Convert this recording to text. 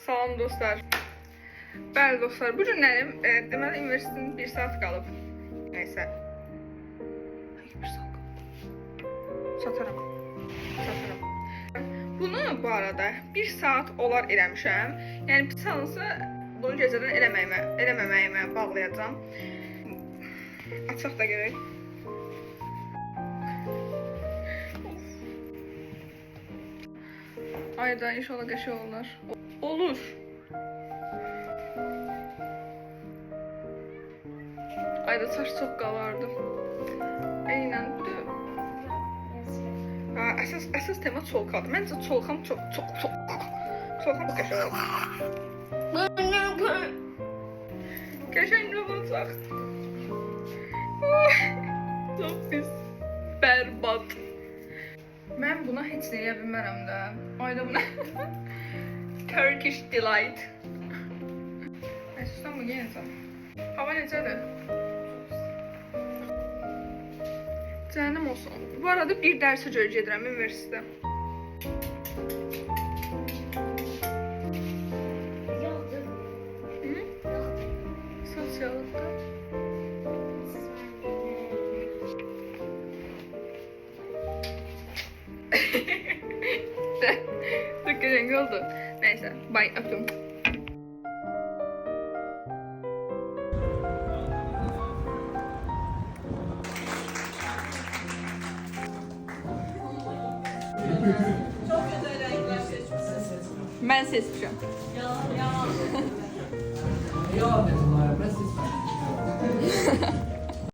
Salam dostlar. Bəli dostlar, bu günlərim deməli universitetin 1 saat qalıb. Nəysə. 1 saat qalıb. Sataram. Bunu bu arada 1 saat olar eləmişəm. Yəni pis halınsa bunu gecədən eləməməyimə bağlayacağam. Açaq da gerək. Ayda inşallah qəşəng olar. Olur. Ayda saç çox qalardı. Eynən bu da. Ha, əsas tema çolkadır. Məncə çolkam çox çolkam qəşəng olur. Qəşəng olacaq. Çox pis. Bərbad. Mən buna heç nə edə bilmərəm də. Ayda buna. Turkish Delight. Əsusdan mı yenəcəm? Hava necədir? Cəhənnəm olsun. Bu arada bir dərsə görə gedirəm universitetə. Yoxdur. Hı? Sosiallıqda. Çok güzel oldu. Neyse, bye, öptüm. Ben seçeceğim. Ya ben seçmem.